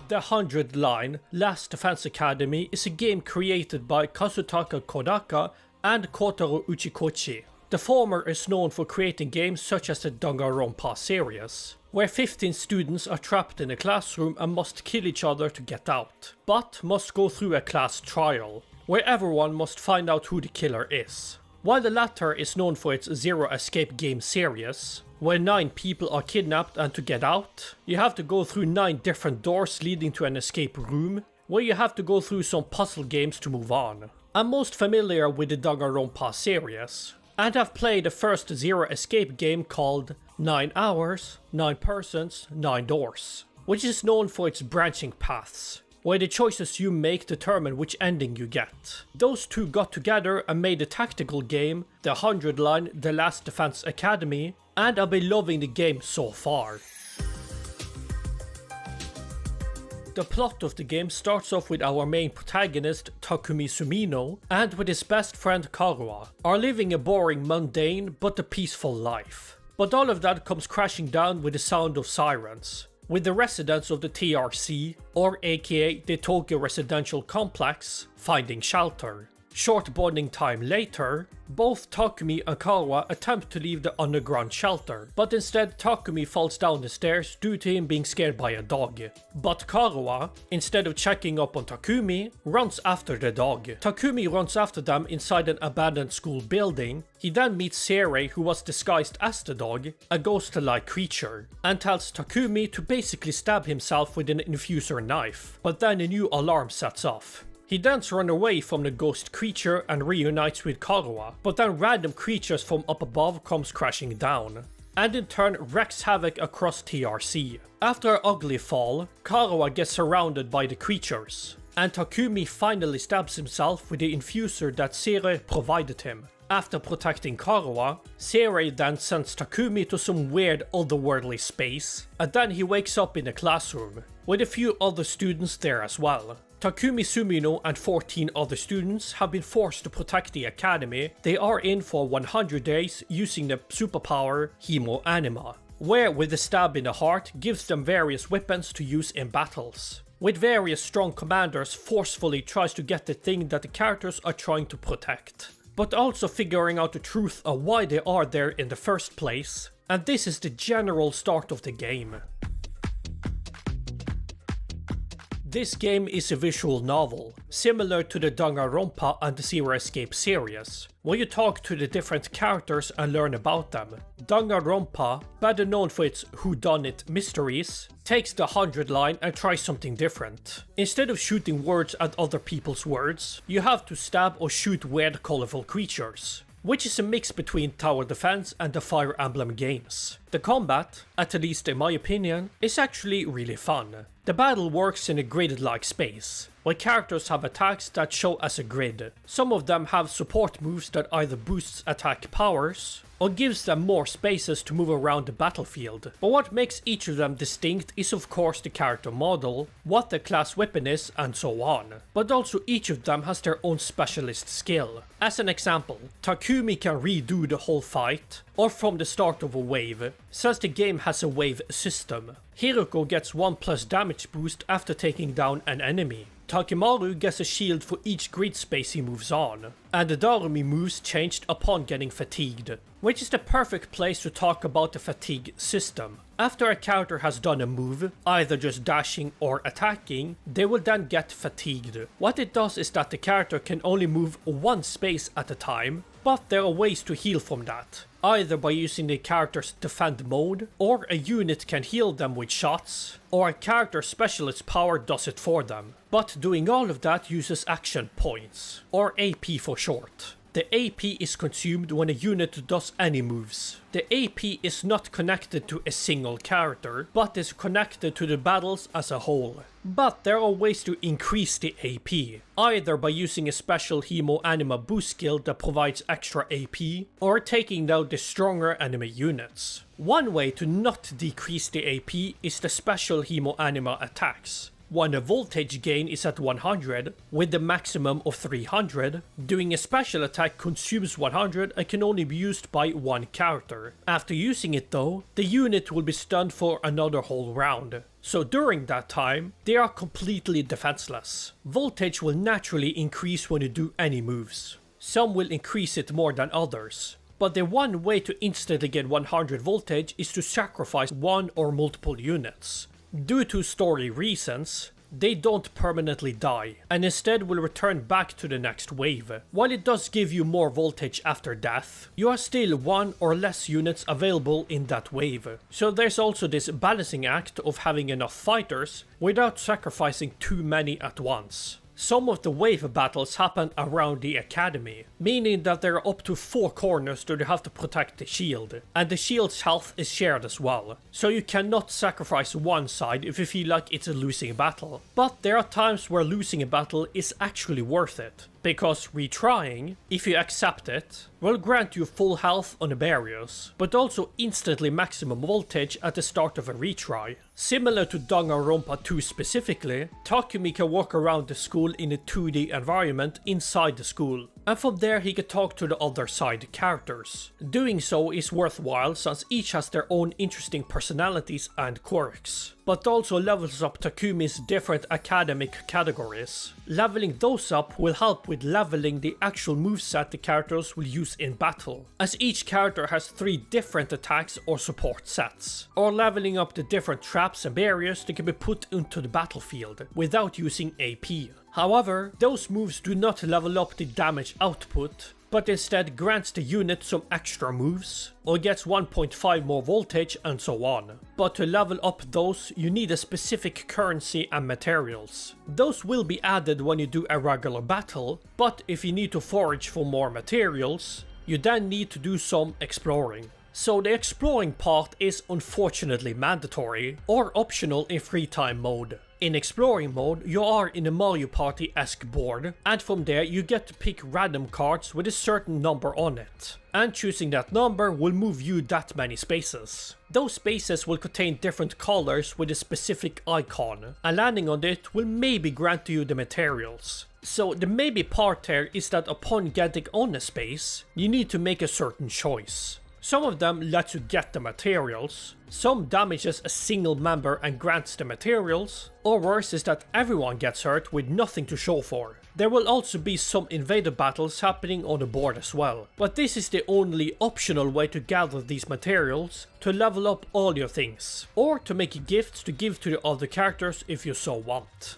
The 100 Line Last Defense Academy is a game created by Kazutaka Kodaka and Kotaro Uchikochi. The former is known for creating games such as the Danganronpa series, where 15 students are trapped in a classroom and must kill each other to get out, but must go through a class trial, where everyone must find out who the killer is. While the latter is known for its Zero Escape game series, where 9 people are kidnapped and to get out, you have to go through 9 different doors leading to an escape room, where you have to go through some puzzle games to move on. I'm most familiar with the Danganronpa series, and have played the first Zero Escape game called 9 Hours, 9 Persons, 9 Doors, which is known for its branching paths, where the choices you make determine which ending you get. Those two got together and made a tactical game, the 100 Line The Last Defense Academy, and I've been loving the game so far. The plot of the game starts off with our main protagonist Takumi Sumino and with his best friend Karuha are living a boring, mundane but a peaceful life. But all of that comes crashing down with the sound of sirens, with the residents of the TRC, or aka the Tokyo Residential Complex, finding shelter. Short bonding time later, both Takumi and Karuha attempt to leave the underground shelter, but instead Takumi falls down the stairs due to him being scared by a dog. But Karuha, instead of checking up on Takumi, runs after the dog. Takumi runs after them inside an abandoned school building. He then meets Seirei, who was disguised as the dog, a ghost-like creature, and tells Takumi to basically stab himself with an infuser knife, but then a new alarm sets off. He then runs away from the ghost creature and reunites with Karuha, but then random creatures from up above comes crashing down, and in turn wreaks havoc across TRC. After an ugly fall, Karuha gets surrounded by the creatures, and Takumi finally stabs himself with the infuser that Seirei provided him. After protecting Karuha, Seirei then sends Takumi to some weird otherworldly space, and then he wakes up in a classroom, with a few other students there as well. Takumi Sumino and 14 other students have been forced to protect the academy they are in for 100 days using the superpower Hemo Anima, where with a stab in the heart gives them various weapons to use in battles, with various strong commanders forcefully tries to get the thing that the characters are trying to protect, but also figuring out the truth of why they are there in the first place, and this is the general start of the game. This game is a visual novel, similar to the Danganronpa and the Zero Escape series, where you talk to the different characters and learn about them. Danganronpa, better known for its whodunit mysteries, takes the 100 Line and tries something different. Instead of shooting words at other people's words, you have to stab or shoot weird colorful creatures, which is a mix between Tower Defense and the Fire Emblem games. The combat, at least in my opinion, is actually really fun. The battle works in a grid-like space, where characters have attacks that show as a grid. Some of them have support moves that either boosts attack powers, or gives them more spaces to move around the battlefield. But what makes each of them distinct is of course the character model, what the class weapon is, and so on. But also each of them has their own specialist skill. As an example, Takumi can redo the whole fight, or from the start of a wave, since the game has a wave system. Hiroko gets 1+ damage boost after taking down an enemy. Takimaru gets a shield for each grid space he moves on, and the Darumi moves changed upon getting fatigued, which is the perfect place to talk about the fatigue system. After a character has done a move, either just dashing or attacking, they will then get fatigued. What it does is that the character can only move one space at a time, but there are ways to heal from that, either by using the character's defend mode, or a unit can heal them with shots, or a character's specialist power does it for them. But doing all of that uses action points, or AP for short. The AP is consumed when a unit does any moves. The AP is not connected to a single character, but is connected to the battles as a whole. But there are ways to increase the AP, either by using a special Hemo Anima boost skill that provides extra AP, or taking down the stronger enemy units. One way to not decrease the AP is the special Hemo Anima attacks. when the voltage gain is at 100 with the maximum of 300, doing a special attack consumes 100 and can only be used by one character. After using it though, the unit will be stunned for another whole round. So during that time, they are completely defenseless. Voltage will naturally increase when you do any moves. Some will increase it more than others. But the one way to instantly get 100 voltage is to sacrifice one or multiple units. Due to story reasons, they don't permanently die, and instead will return back to the next wave. While it does give you more voltage after death, you have still one or less units available in that wave. So there's also this balancing act of having enough fighters without sacrificing too many at once. Some of the wave battles happen around the academy, meaning that there are up to 4 corners that you have to protect the shield, and the shield's health is shared as well, so you cannot sacrifice one side if you feel like it's a losing battle. But there are times where losing a battle is actually worth it, because retrying, if you accept it, will grant you full health on the barriers, but also instantly maximum voltage at the start of a retry. Similar to Danganronpa 2 specifically, Takumi can walk around the school in a 2D environment inside the school, and from there he can talk to the other side characters. Doing so is worthwhile since each has their own interesting personalities and quirks, but also levels up Takumi's different academic categories. Leveling those up will help with leveling the actual moveset the characters will use in battle, as each character has 3 different attacks or support sets, or leveling up the different traps and barriers that can be put into the battlefield without using AP. However, those moves do not level up the damage output, but instead grants the unit some extra moves, or gets 1.5 more voltage and so on. But to level up those, you need a specific currency and materials. Those will be added when you do a regular battle, but if you need to forage for more materials, you then need to do some exploring. So the exploring part is unfortunately mandatory, or optional in free time mode. In exploring mode, you are in a Mario Party-esque board, and from there you get to pick random cards with a certain number on it. And choosing that number will move you that many spaces. Those spaces will contain different colors with a specific icon, and landing on it will maybe grant you the materials. So the maybe part here is that upon getting on a space, you need to make a certain choice. Some of them let you get the materials, some damages a single member and grants the materials, or worse is that everyone gets hurt with nothing to show for. There will also be some invader battles happening on the board as well, but this is the only optional way to gather these materials to level up all your things, or to make gifts to give to the other characters if you so want.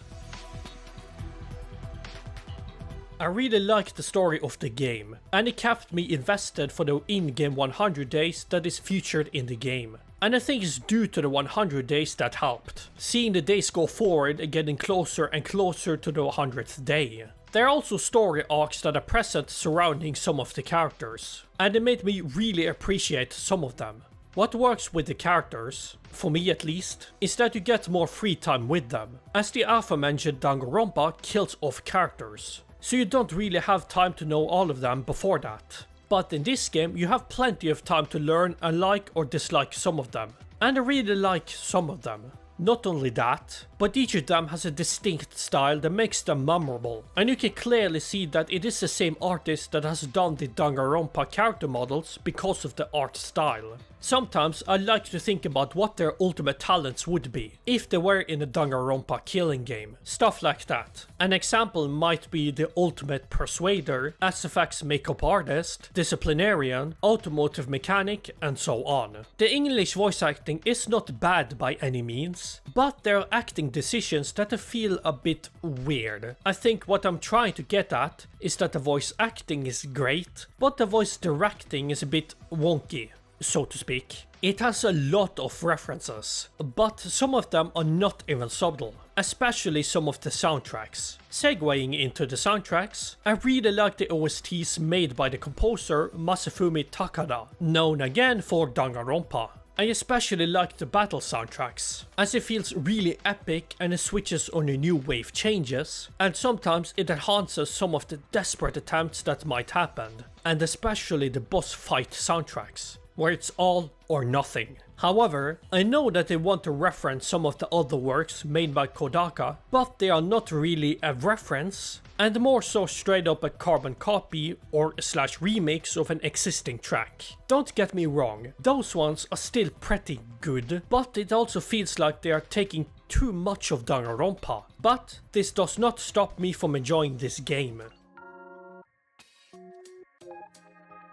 I really liked the story of the game, and it kept me invested for the in-game 100 days that is featured in the game. And I think it's due to the 100 days that helped, seeing the days go forward and getting closer and closer to the 100th day. There are also story arcs that are present surrounding some of the characters, and it made me really appreciate some of them. What works with the characters, for me at least, is that you get more free time with them, as the aforementioned Danganronpa kills off characters, so you don't really have time to know all of them before that. But in this game you have plenty of time to learn and like or dislike some of them, and I really like some of them. Not only that, but each of them has a distinct style that makes them memorable, and you can clearly see that it is the same artist that has done the Danganronpa character models because of the art style. Sometimes I like to think about what their ultimate talents would be if they were in a Danganronpa killing game, stuff like that. An example might be the ultimate persuader, SFX makeup artist, disciplinarian, automotive mechanic, and so on. The English voice acting is not bad by any means, but there are acting decisions that I feel a bit weird. I think what I'm trying to get at is that the voice acting is great, but the voice directing is a bit wonky, so to speak. It has a lot of references, but some of them are not even subtle, especially some of the soundtracks. Segueing into the soundtracks, I really like the OSTs made by the composer Masafumi Takada, known again for Danganronpa. I especially like the battle soundtracks, as it feels really epic and it switches on a new wave changes, and sometimes it enhances some of the desperate attempts that might happen, and especially the boss fight soundtracks. where it's all or nothing. However, I know that they want to reference some of the other works made by Kodaka, but they are not really a reference, and more so straight up a carbon copy or / remix of an existing track. Don't get me wrong, those ones are still pretty good, but it also feels like they are taking too much of Danganronpa. But this does not stop me from enjoying this game.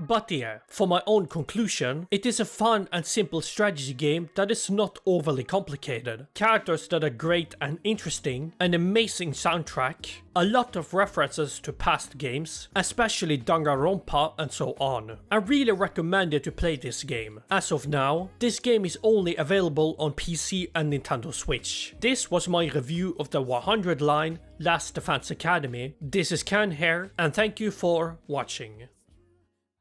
But yeah, for my own conclusion, it is a fun and simple strategy game that is not overly complicated. Characters that are great and interesting, an amazing soundtrack, a lot of references to past games, especially Danganronpa and so on. I really recommend you to play this game. As of now, this game is only available on PC and Nintendo Switch. This was my review of the 100 line Last Defense Academy. This is Ken here, and thank you for watching.